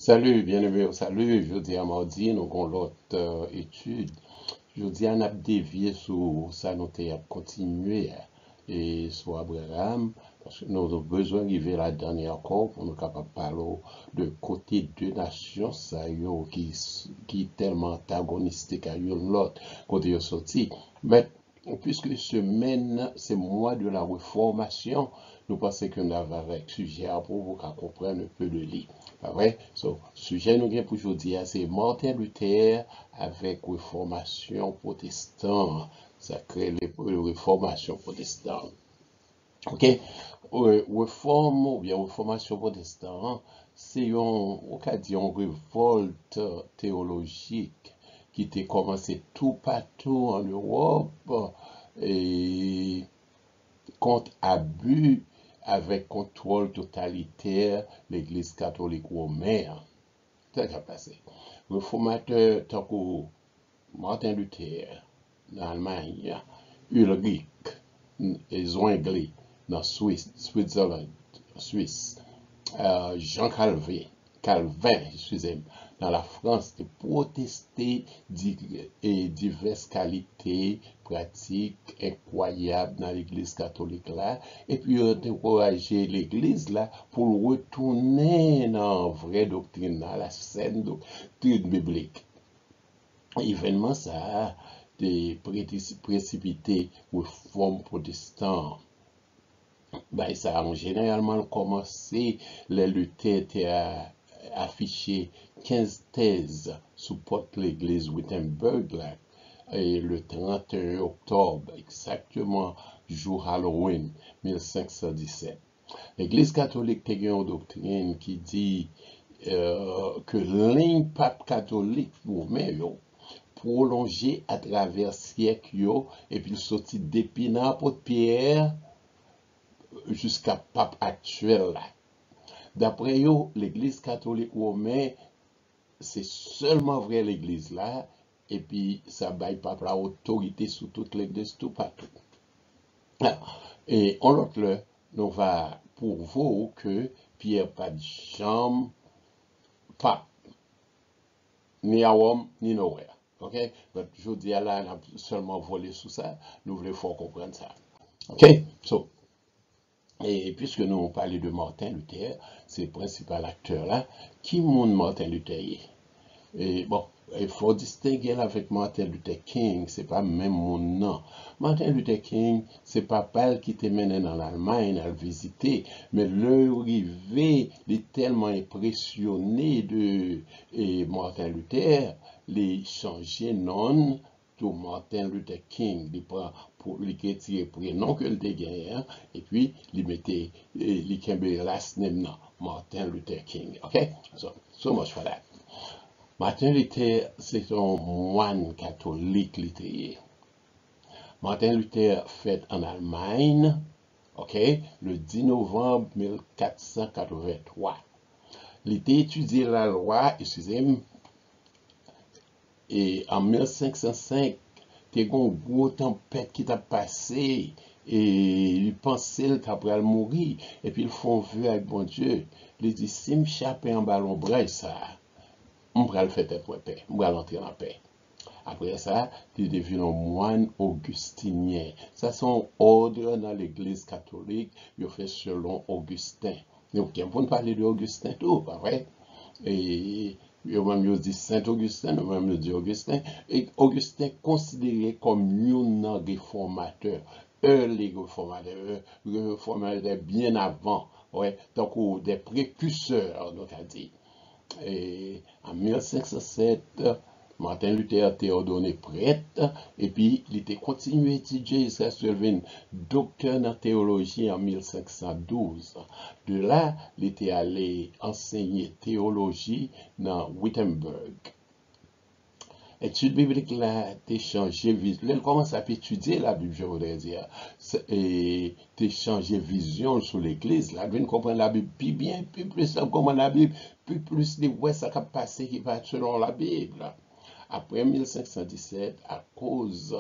Salut, bien-aimé, salut. Je dis à mardi, nous avons l'autre étude. Je dis à n'a dévié sur ça, nous avons continué et sur Abraham, parce que nous avons besoin d'arriver la dernière encore pour nous capables de parler de côté deux nations, ça qui est tellement antagonistique à l'autre, côté de sorti. Mais puisque semaine, c'est mois de la réformation, nous pensons que nous avons un sujet pour vous comprendre un peu de lui. Pas vrai? So, sujet nous avons pour aujourd'hui, c'est Martin Luther avec réformation protestante. Ça crée les réformations protestantes. OK? Réforme ou bien réformation protestante, c'est on peut dire une révolte théologique qui était commencé tout partout en Europe et contre abus avec contrôle totalitaire l'Église catholique romaine. C'est ça qui a passé. Réformateur tant que Martin Luther dans l'Allemagne, Ulrich et Zwingli dans Suisse, Switzerland, Suisse, Jean Calvin, excusez-moi, dans la France, de protester et diverses qualités pratiques incroyables dans l'Église catholique là, et puis encourager l'Église là pour retourner dans la vraie doctrine, dans la saine doctrine biblique. Événement ça a précipité réforme protestante. Ben, ça a généralement commencé, les lutteurs étaient affiché 15 thèses supportent l'église Wittenberg là, et le 31 octobre, exactement jour Halloween 1517. L'église catholique a une doctrine qui dit que l'impact catholique romain prolongé à travers siècles et puis sorti depuis n'importe Pierre jusqu'à pape actuel là. D'après eux, l'Église catholique romaine, c'est seulement vrai l'Église là, et puis ça baille pas la autorité sur toute l'Église, tout partout. Et en l'autre, nous va pour vous que Pierre pas de jambe, pas ni à Rome, ni nowhere. OK? Donc, je dis là, on a seulement volé sous ça, nous voulons faut comprendre ça. OK? So, et puisque nous on parlait de Martin Luther, c'est le principal acteur là, qui montre Martin Luther est? Et bon, il faut distinguer avec Martin Luther King, c'est pas même mon nom. Martin Luther King, c'est pas Paul qui te mené dans l'Allemagne à le visiter, mais le arrivé, il est tellement impressionné de Martin Luther, il changé nom tout Martin Luther King, il prend pour lui tiré prénom que le gagné, et puis il mettait il last name Martin Luther King. OK? So much for that. Martin Luther, c'est un moine catholique littéraire. Martin Luther fait en Allemagne, ok, le 10 novembre 1483. Il a étudié la loi, excusez-moi, et en 1505, il y a une grosse tempête qui t'a passé, et il pensait qu'il allait mourir, et puis ils font vœu avec bon Dieu. Il dit, si je chape en ballon braille ça, on va le faire pour paix, on va l'entrer en paix. Après ça, il devient un moine augustinien. Ça, c'est un ordre dans l'église catholique, il fait selon Augustin. Donc, on peut parler d'Augustin tout, pas vrai? Et même dit Saint-Augustin, même dit Augustin. Et Augustin considéré comme un réformateur, les réformateurs bien avant, ouais, donc des précurseurs, donc à dire. Et en 1507, Martin Luther a été ordonné prêtre et puis il était continué à étudier jusqu'à ce qu'il docteur en théologie en 1512. De là, il était allé enseigner théologie dans Wittenberg. Étude biblique là, t'es changé vision. Elle commence à étudier la Bible, je voudrais dire. Et t'es changé vision sur l'église. Là, tu comprendre la Bible plus bien, plus comment la Bible, plus de ouais, ça qui a passé qui va selon la Bible. Après 1517, à cause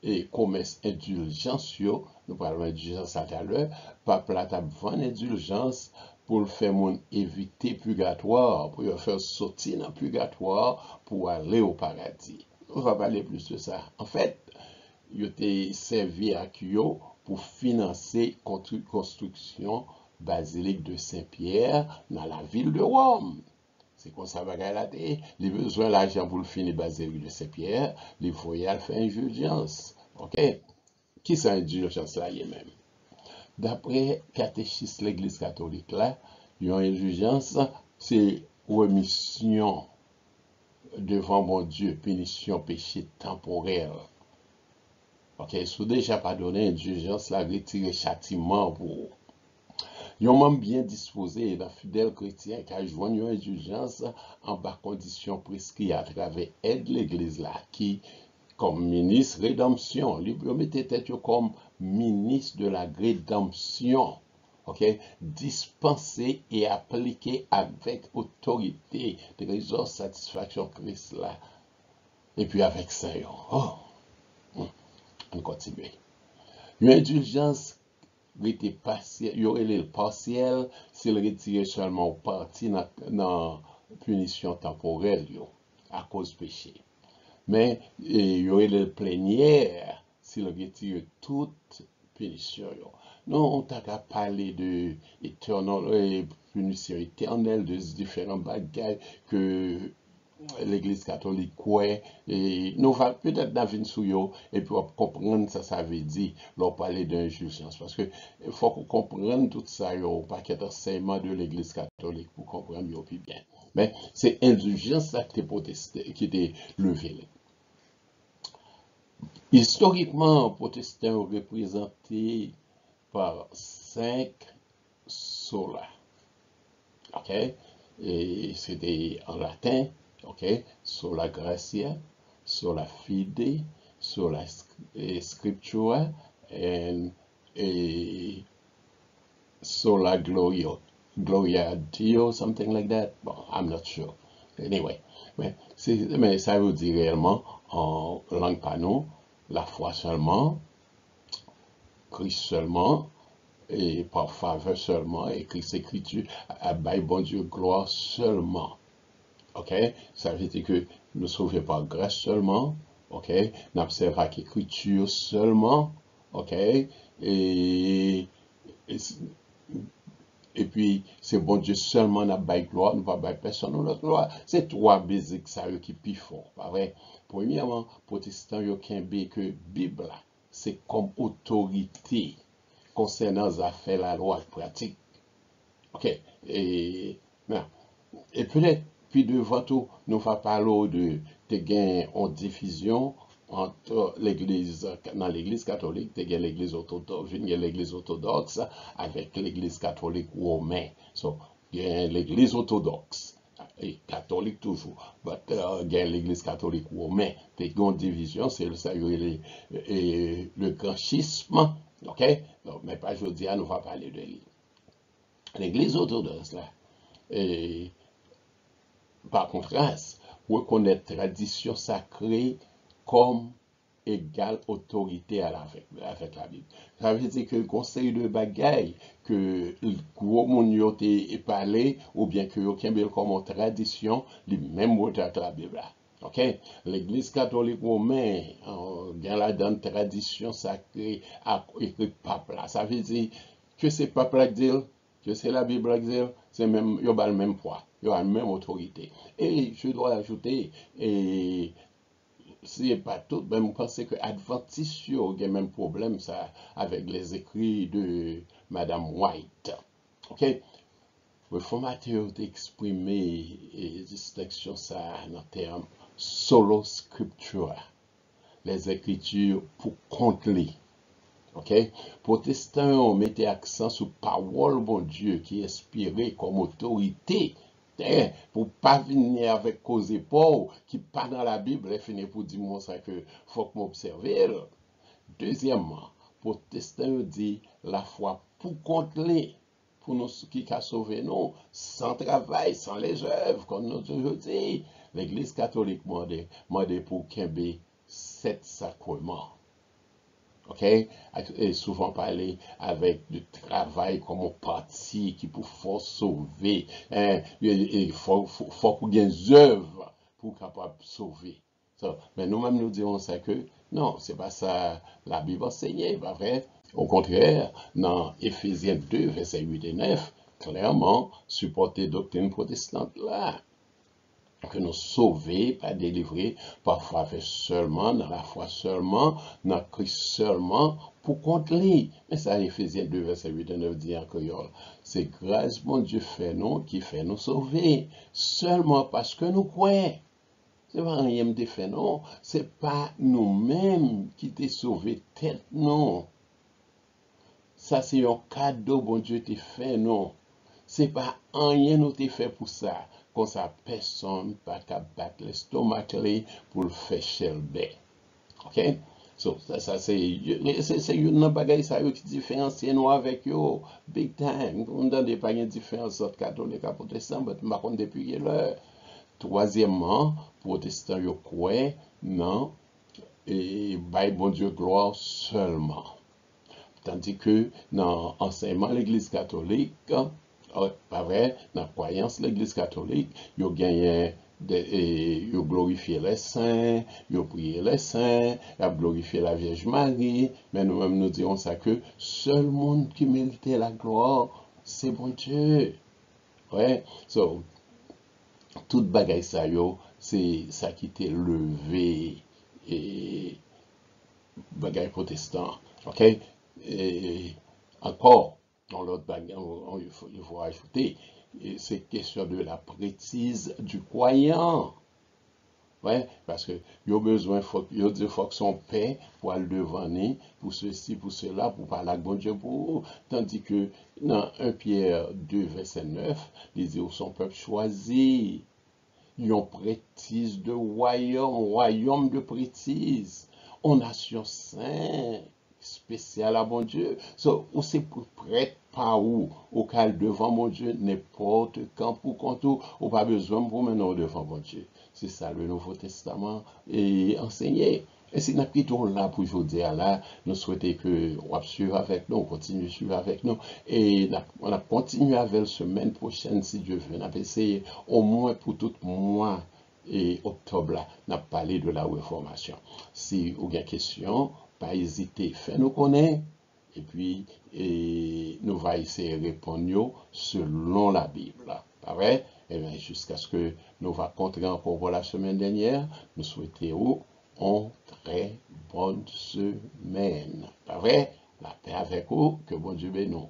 et commerce indulgentieux, nous parlons d'indulgence à l'heure, peuple a vendu indulgence pour le faire éviter purgatoire, pour le faire sortir dans le purgatoire pour aller au paradis. On va parler plus de ça. En fait, il a servi à Kyo pour financer la construction basilique de Saint-Pierre dans la ville de Rome. C'est comme ça va regarder. Il a besoin d'argent pour finir la basilique de Saint-Pierre. Il faut y aller faire indulgence. OK? Qui c'est indulgence là, même? D'après catéchisme de l'Église catholique, là, une indulgence, c'est remission devant mon Dieu, punition, péché temporel. Ok, si vous déjà pardonné, indulgence, la retirer châtiment pour. Un membre bien disposé, un fidèle chrétien qui a joint une indulgence en bas conditions prescrites à travers aide l'Église là, qui comme ministre rédemption, lui mettez tête comme ministre de la rédemption, ok, dispensé et appliqué avec autorité, trésor satisfaction Christ là, et puis avec ça, on continue. Une indulgence était partielle, il y aurait le partiel s'il retirait seulement partie dans la punition temporelle à cause péché. Mais il y aurait le plénière s'il retire toute punition. Nous, on t'a qu'à parler de punition éternelle, de différents bagages que l'Église catholique croit. Et nous va peut-être dans une et puis comprendre ça veut dire, leur parler d'injustice. Parce que il faut qu'on comprenne tout ça, pas qu'il y ait enseignement de l'Église catholique pour comprendre mieux plus bien. Mais c'est indulgence qui était levée. Historiquement, protestants représentés par 5 sola. OK? Et c'était en latin, OK? Sola gratia, sola fide, sola scriptura, et sola gloria Dio, something like that. Bon, I'm not sure. Anyway, mais ça veut dire réellement, en langue panou, la foi seulement, Christ seulement, et par faveur seulement, et Christ écriture, by bon Dieu, gloire seulement. OK? Ça veut dire que nous sauvons par grâce seulement. OK? N'observons pas l'écriture seulement. OK? Et puis, c'est bon Dieu seulement n'a pas gloire, nous pas personne notre gloire. C'est 3 basiques ça qui plus fort, pas vrai? Premièrement, protestants yo kembe que Bible c'est comme autorité concernant les affaires la loi pratique. OK. Et peut-être puis devant tout, nous va parler de gain en diffusion entre l'église, dans l'église catholique, il y a l'église orthodoxe, il y a l'église orthodoxe avec l'église catholique romaine. So, il y a l'église orthodoxe, et catholique toujours, mais il y a l'église catholique romaine. Il y a une division, c'est le grand schisme, ok? Donc, mais pas aujourd'hui, nous va parler de lui. L'église orthodoxe, là, et par contraste, reconnaître tradition sacrée comme égale autorité avec la Bible. Ça veut dire que le conseil de bagaille que le gros monde est parlé, ou bien que le comme tradition, les mêmes mots de la Bible. OK? L'Église catholique romaine, dans la tradition sacrée, a écrit pape là. Ça veut dire que c'est pape là qui dit, que c'est la Bible qui dit, c'est même, il y a le même poids, il y a la même autorité. Et je dois ajouter, et c'est pas tout, mais je pense que Adventiste a le même problème ça, avec les écrits de Madame White. OK? Le formateur a exprimé et distinction ça dans le terme solo scriptura, les écritures pour compter. OK? Protestants mettaient accent sur parole bon Dieu qui est inspiré comme autorité. Pour pas venir avec cause pauvres qui pas dans la Bible et finir pour dire moi ça que faut que m'observe. Deuxièmement, protestant dit la foi pour compter pour nous qui a sauvé nous sans travail, sans les œuvres comme nous toujours dit. L'église catholique m'a pour Kembe 7 sacrements. OK? Et souvent parler avec du travail comme un parti qui pour sauver. Hein? Il faut qu'on ait des œuvres pour capable sauver. So, mais nous-mêmes nous disons ça que non, c'est pas ça la Bible enseigne, pas vrai? Au contraire, dans Éphésiens 2, versets 8 et 9, clairement, supporter doctrine protestante là que nous sauver, pas délivrer, parfois fait seulement, dans la foi seulement, dans Christ seulement, pour contre lui. Mais ça, Éphésiens 2, verset 8 et 9 dit en créole. C'est grâce, mon Dieu, fait nous, qui fait nous sauver, seulement parce que nous croyons. C'est pas rien de fait, non. C'est pas nous-mêmes qui t'es sauvé tête, non. Ça, c'est un cadeau, bon Dieu, t'es fait, non. C'est pas rien nous t'es fait pour ça. Comme ça, personne pas qu'à battre l'estomac pour le faire chelber. OK? So, ça c'est une bagaille ça qui différencie nous avec eux. Big time. On n'a pas une différence entre catholique et protestant, mais par contre, depuis l'heure. Troisièmement, protestant, yo croient, non, et by bon Dieu gloire seulement. Tandis que dans l'enseignement de l'Église catholique, pas vrai, dans la croyance de l'Église catholique, ils gagnent ils glorifient les saints, ils prient les saints, ils glorifient la Vierge Marie, mais nous-mêmes nous disons ça que seul monde qui mérite la gloire, c'est bon Dieu. Ouais, so, toute bagaille ça yo, c'est ça qui t'est levé et bagaille protestant. OK? Et encore, dans l'autre bagaille, il faut ajouter, c'est question de la prêtrise du croyant. Ouais, parce que il a besoin, il faut que son père pour aller devant lui, pour ceci, pour cela, pour parler avec bon Dieu pour eux. Tandis que dans 1 Pierre 2, verset 9, il dit, son peuple choisi, yon prêtise de royaume de prêtise, on nation saint, spécial à bon Dieu. So, ou c'est pour prêtre par où, au cas devant mon Dieu, n'importe quand pour compte ou pas besoin pour maintenant devant mon Dieu. C'est ça le Nouveau Testament et enseigné. Et c'est notre tour là pour aujourd'hui là, nous souhaitons que on suive avec nous, on continue à suivre avec nous et on a continué avec la semaine prochaine si Dieu veut. On a essayé au moins pour tout mois et octobre là, on a parlé de la réformation. Si vous avez des questions, pas hésiter, faites-nous connaître et puis nous allons essayer de répondre selon la Bible. Pas vrai? Et bien, jusqu'à ce que nous va rencontrer encore pour la semaine dernière, nous souhaitons une très bonne semaine. Pas vrai? La paix avec vous, que bon Dieu bénisse.